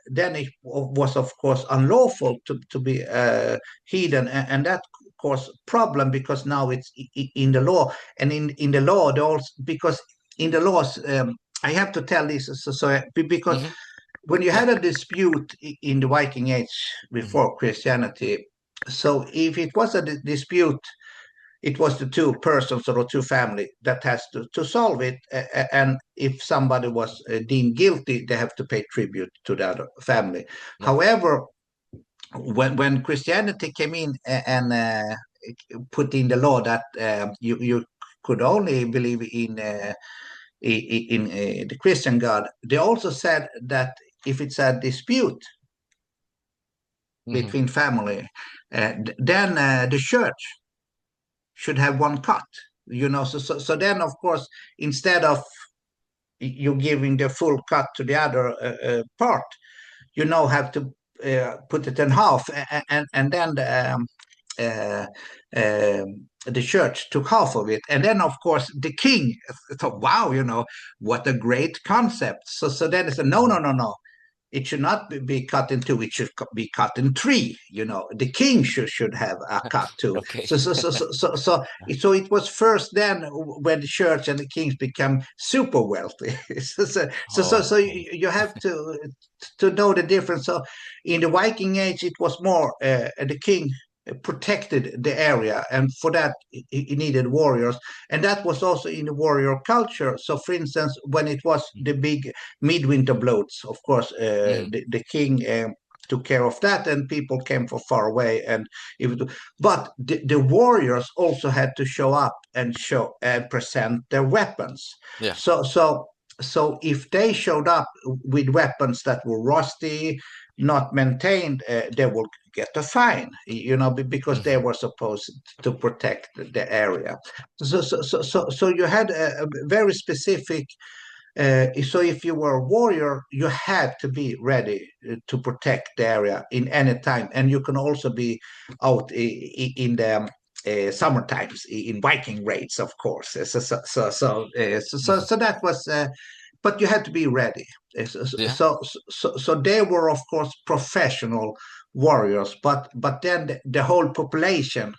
then it was, of course, unlawful to be heathen, and that caused problem, because now it's in the law, and in the law, they also, because in the laws, I have to tell this, because Hmm. when you Yeah. had a dispute in the Viking Age Hmm. before Christianity, so if it was a dispute, it was the two persons or the two family that has to solve it. And if somebody was deemed guilty, they have to pay tribute to the other family. Yeah. However, when Christianity came in and put in the law that you could only believe in the Christian God, they also said that if it's a dispute Hmm. between family, then the church should have one cut. So then, of course, instead of you giving the full cut to the other part, you now have to put it in half, and then uh, the church took half of it, and then of course the king thought, wow, what a great concept. So then they said, no, Hmm. no, no, no, it should not be cut in two. It should be cut in three. The king should have a cut too. Okay. So it was first then when the church and the kings become super wealthy. So Okay. you have to know the difference. So in the Viking Age, it was more the king protected the area, and for that he needed warriors, and that was also in the warrior culture. So for instance, when it was the big midwinter bloats, of course, Hmm. the king took care of that, and people came from far away. And but the warriors also had to show up and show and present their weapons. Yeah. So if they showed up with weapons that were rusty, not maintained, they will get a fine, because they Hmm. were supposed to protect the area. So you had a very specific. So if you were a warrior, you had to be ready to protect the area in any time, and you can also be out in the summer times in Viking raids, of course. Hmm. So that was, but you had to be ready. Yeah. So they were, of course, professional warriors, but then the whole population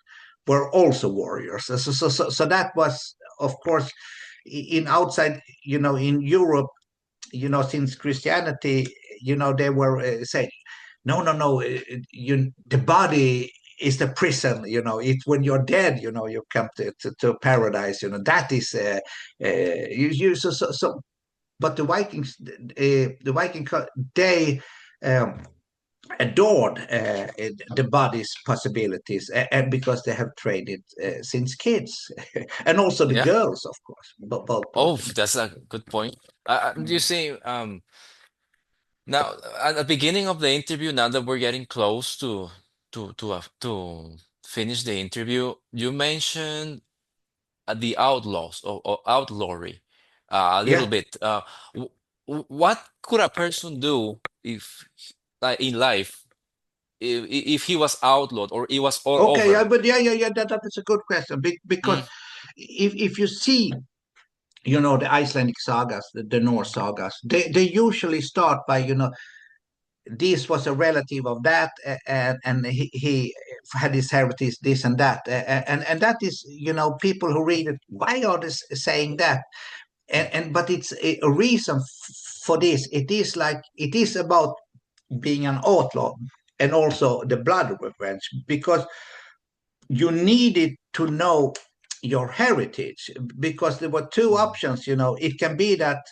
were also warriors. So that was, of course, in outside, in Europe, since Christianity, they were saying, no, no, no, the body is the prison. It's when you're dead, you come to paradise. That is but the Vikings, the they um, adored the body's possibilities, and because they have trained it since kids, and also the Yeah. girls, of course, both of Oh, them. that's a good point. You see, now at the beginning of the interview, now that we're getting close to finish the interview, you mentioned the outlaws or outlawry a little Yeah. bit. What could a person do if, like in life, if he was outlawed or it was all Okay. Yeah. over? But yeah. That is a good question, because Mm, if you see, the Icelandic sagas, the Norse sagas, they usually start by, this was a relative of that, and he had his heritage, this and that, and that is, people who read it, why are they saying that? And but it's a reason for this. It is about being an outlaw. and also the blood revenge, because you needed to know your heritage, because there were two Mm-hmm. options. It can be that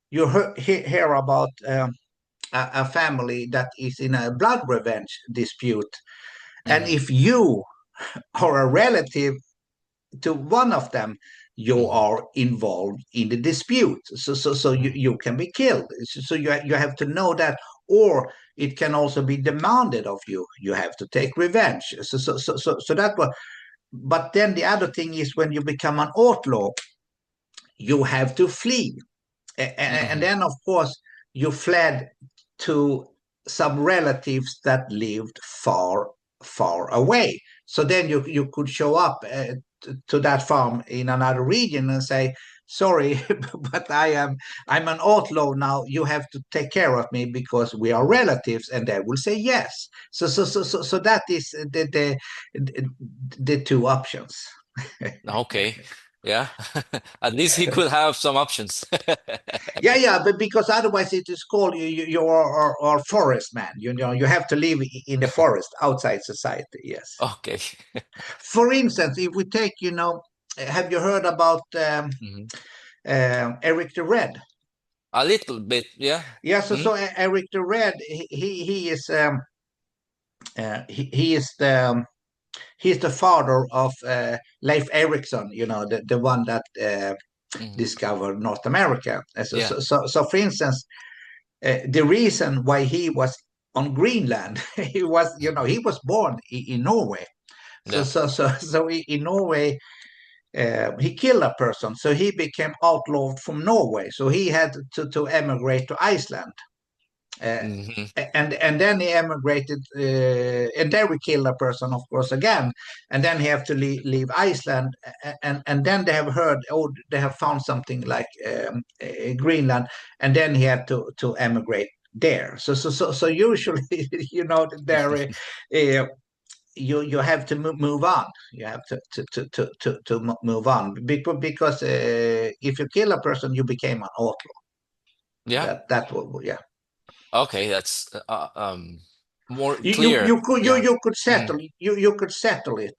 you hear about a family that is in a blood revenge dispute, and Mm-hmm. if you are a relative to one of them, you Mm-hmm. are involved in the dispute. So you can be killed. So you have to know that, or it can also be demanded of you. You have to take revenge. So that was. But then the other thing is, when you become an outlaw, you have to flee, and Mm-hmm. then of course you fled to some relatives that lived far away. So then you could show up to that farm in another region and say, sorry, but I'm an outlaw now. You have to take care of me because we are relatives, and they will say yes. So that is the two options. Okay. Yeah. At least he could have some options. Yeah, but because otherwise it is called you are forest man. You have to live in the forest outside society. Yes. Okay. For instance, if we take, have you heard about Hmm. Eric the Red? A little bit, yeah. Yeah, so Hmm. Eric the Red, he is he is the he's the father of Leif Erikson. The one that Hmm. discovered North America. Yeah. For instance, the reason why he was on Greenland, he was born in Norway. So Yeah. so so so in Norway, he killed a person, so he became outlawed from Norway. So he had to emigrate to Iceland. Uh, Hmm. and then he emigrated, and there we killed a person, of course, again. And then he have to leave Iceland, and then they have heard, oh, they have found something like Greenland, and then he had to emigrate there. So usually, there you have to move on. You have to move on, because if you kill a person, you became an outlaw. Yeah. That will, yeah. Okay, that's more You you clear. you could you Yeah. you could Hmm. settle you could settle it,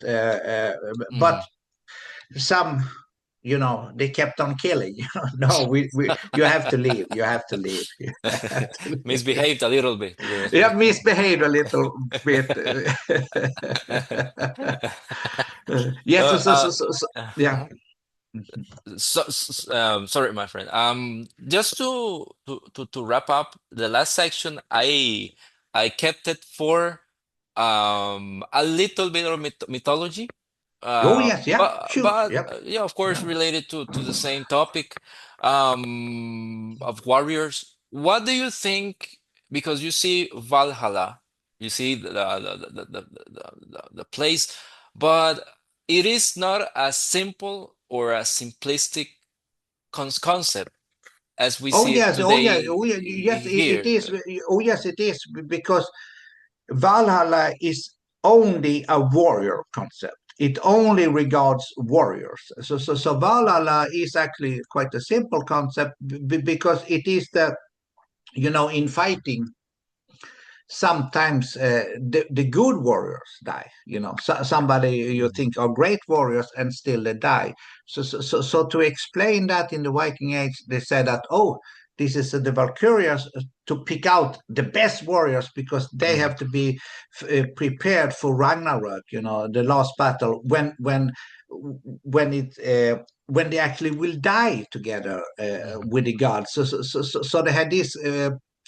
but Hmm. some, they kept on killing. No, we you have to leave. You have to leave. You have to leave. Misbehaved a little bit. Yeah, misbehaved a little bit. Yes, Uh, uh, yeah. Sorry, my friend. Just to wrap up the last section, I kept it for a little bit of mythology, Oh yes, yeah, shoot, but yep, yeah, of course, yeah. related to the same topic of warriors. What do you think? Because you see Valhalla, you see the place, but it is not as simple or as simplistic concept as we Oh see it yes, oh yeah, today oh yeah, yes, it here. is. Oh yes, it is, because Valhalla is only a warrior concept. It only regards warriors. So Valhalla is actually quite a simple concept, because it is that, in fighting, sometimes the good warriors die. Somebody you Mhm. think are great warriors, and still they die. So to explain that, in the Viking Age, they said that, oh, this is the Valkyrians, to pick out the best warriors, because they Mhm. have to be prepared for Ragnarok, the last battle, when they actually will die together Mhm. with the gods. So they had this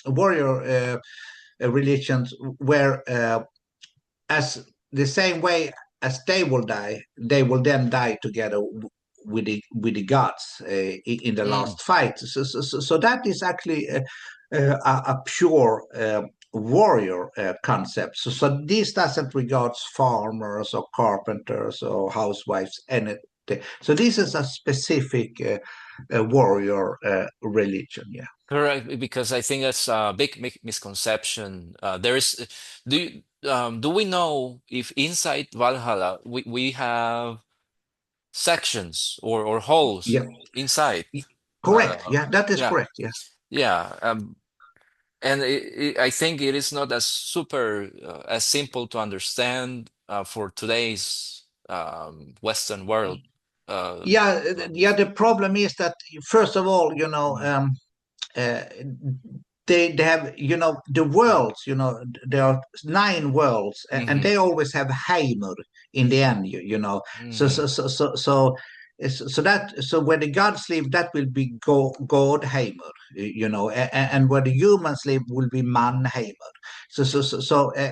warrior religions, where, as the same way as they will die, they will then die together with the gods in the Mm. last fight. So that is actually a pure warrior concept. So this doesn't regards farmers or carpenters or housewives, anything. So this is a specific warrior religion. Yeah. Correct, because I think that's a big misconception. There is, do we know if inside Valhalla we have sections or holes Yeah. inside? Correct. Yeah, that is Yeah, correct. Yeah. yeah. And I think it is not as super as simple to understand for today's Western world. Uh, Yeah, um, yeah. The problem is that first of all, mm, uh, they have the worlds. There are nine worlds, and mhm, they always have Heimer in the end. So mhm, so so so so. So where the gods live, that will be Godheimer, and where the humans live will be Mannheimer.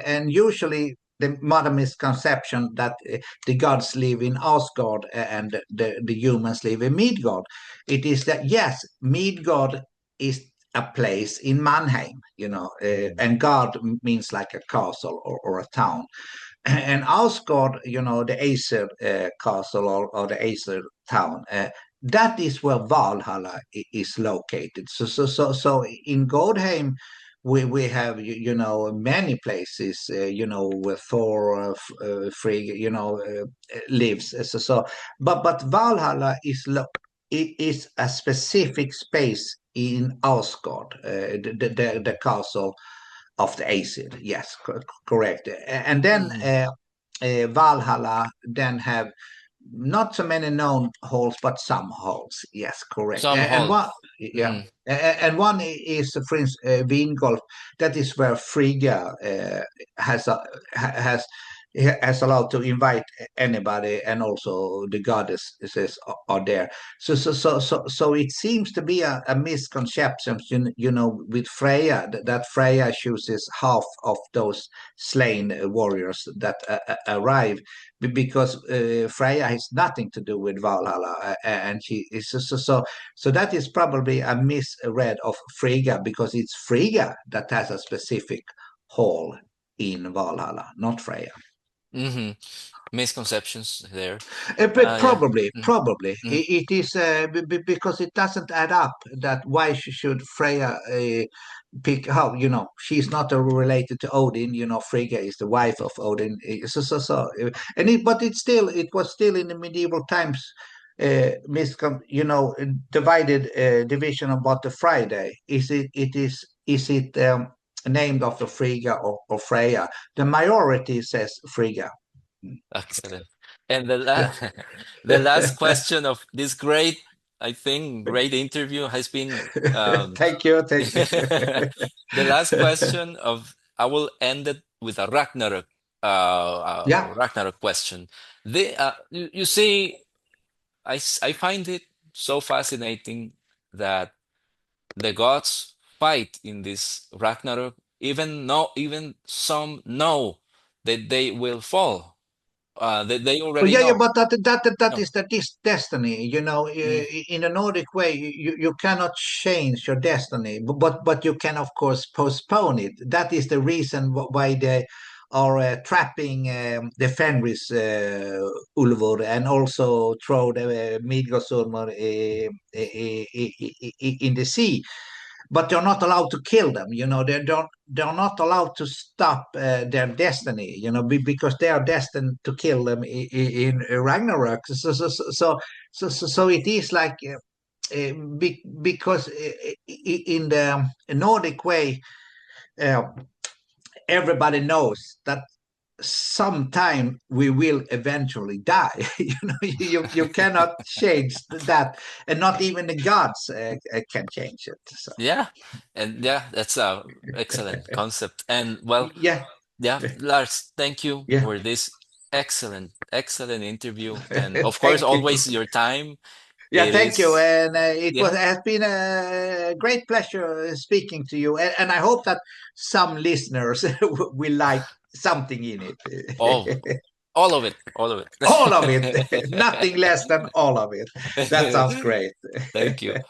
And usually the modern misconception that the gods live in Asgard and the humans live in Midgard. It is that yes, Midgard is a place in Mannheim, mhm. and God means like a castle or a town. And Asgard, the Aesir castle or the Aesir town, that is where Valhalla is located. So in Godheim, we have many places where Thor, Frigg, lives. But Valhalla it is a specific space in Asgard, the castle of the Aesir. Yes, correct. And then Mhm. Valhalla then have not so many known halls, but some halls. Yes, correct. Some And hold. one, yeah, Mhm. and one is, for instance, Vingolf. That is where Frigga has a, has has allowed to invite anybody, and also the goddesses are there. So it seems to be a misconception, with Freya, that Freya chooses half of those slain warriors that arrive, because Freya has nothing to do with Valhalla, and she is so that is probably a misread of Frigga, because it's Frigga that has a specific hall in Valhalla, not Freya. Mhm. Misconceptions there. But Yeah. Mm, probably mm. it is because it doesn't add up. That why should Freya pick how she's not related to Odin. Frigga is the wife of Odin. And it was still in the medieval times. Divided division about the Friday. Is it named after Frigga or Freya? The majority says Frigga. Excellent. And the Yeah. the last question of this great, I think, great interview has been Thank you. Thank you. the last question of I will end it with a Yeah. Ragnarok question. You see, I find it so fascinating that the gods fight in this Ragnarok, even some know that they will fall. That they Oh, already yeah, know. but that No. is destiny. Mm, In the Nordic way, you cannot change your destiny, but you can of course postpone it. That is the reason why they are trapping the Fenris Ulvur, and also throw the Midgardsormur in the sea, but they're not allowed to kill them. They're not allowed to stop their destiny. Because they are destined to kill them in Ragnarok. So it is like because in the Nordic way, uh, everybody knows that sometime we will eventually die. You cannot change that, and not even the gods can change it. So yeah, and yeah, that's a excellent concept. And well, yeah, yeah, Lars, thank you yeah. for this excellent interview, and of course, Thank you. always your time. Yeah, It thank you. is, And yeah. has been a great pleasure speaking to you. And I hope that some listeners will like something in Oh, it. all of All of it, it. nothing less than all of it. That sounds great. Thank you.